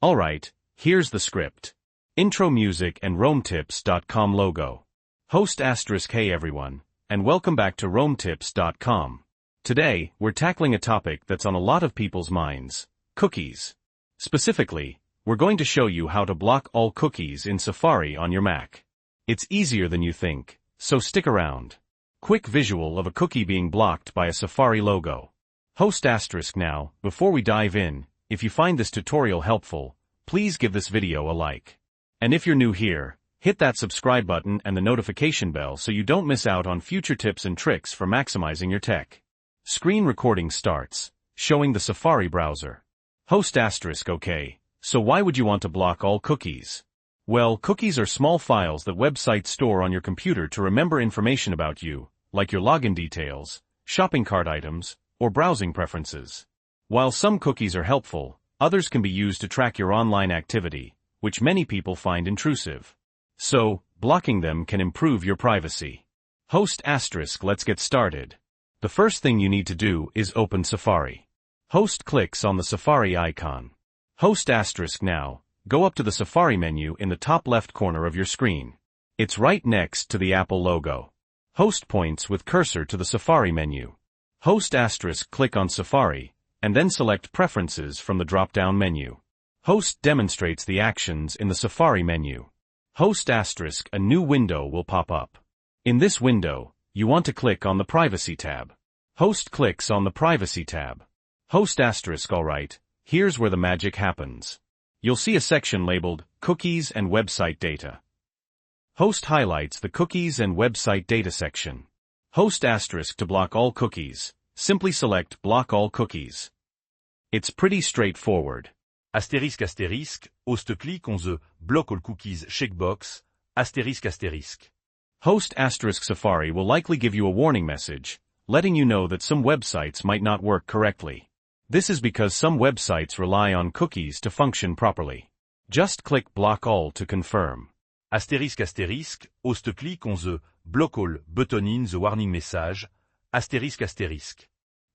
Alright, here's the script. Intro music and RoamTips.com logo. Host *. Hey everyone, and welcome back to RoamTips.com. Today, we're tackling a topic that's on a lot of people's minds: cookies. Specifically, we're going to show you how to block all cookies in Safari on your Mac. It's easier than you think, so stick around. Quick visual of a cookie being blocked by a Safari logo. Host * now, before we dive in, if you find this tutorial helpful, please give this video a like. And if you're new here, hit that subscribe button and the notification bell so you don't miss out on future tips and tricks for maximizing your tech. Screen recording starts, showing the Safari browser. Host * OK, so why would you want to block all cookies? Well, cookies are small files that websites store on your computer to remember information about you, like your login details, shopping cart items, or browsing preferences. While some cookies are helpful, others can be used to track your online activity, which many people find intrusive. So, blocking them can improve your privacy. Host * let's get started. The first thing you need to do is open Safari. Host clicks on the Safari icon. Host * now, go up to the Safari menu in the top left corner of your screen. It's right next to the Apple logo. Host points with cursor to the Safari menu. Host * click on Safari, and then select Preferences from the drop-down menu. Host demonstrates the actions in the Safari menu. Host * a new window will pop up. In this window, you want to click on the Privacy tab. Host clicks on the Privacy tab. Host * alright, here's where the magic happens. You'll see a section labeled Cookies and Website Data. Host highlights the Cookies and Website Data section. Host * to block all cookies, simply select Block All Cookies. It's pretty straightforward. ***, host click on the Block All Cookies checkbox, ***. Host * Safari will likely give you a warning message, letting you know that some websites might not work correctly. This is because some websites rely on cookies to function properly. Just click Block All to confirm. ***, host click on the Block All button in the warning message, ***.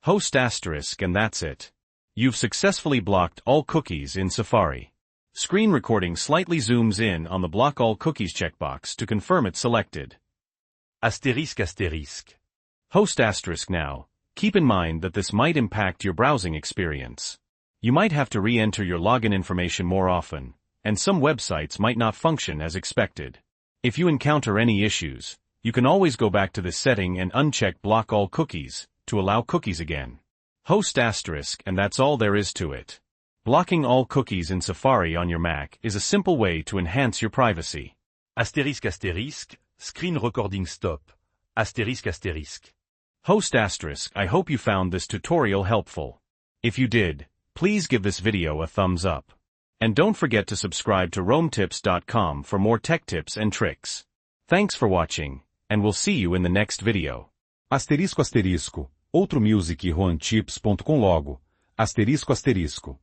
Host * and that's it. You've successfully blocked all cookies in Safari. Screen recording slightly zooms in on the Block All Cookies checkbox to confirm it's selected. ***. Host * now, keep in mind that this might impact your browsing experience. You might have to re-enter your login information more often, and some websites might not function as expected. If you encounter any issues, you can always go back to this setting and uncheck Block All Cookies to allow cookies again. Host * and that's all there is to it. Blocking all cookies in Safari on your Mac is a simple way to enhance your privacy. ***, screen recording stop, ***. Host * I hope you found this tutorial helpful. If you did, please give this video a thumbs up. And don't forget to subscribe to RoamTips.com for more tech tips and tricks. Thanks for watching, and we'll see you in the next video. ***, outro music RoamTips.com logo, ***.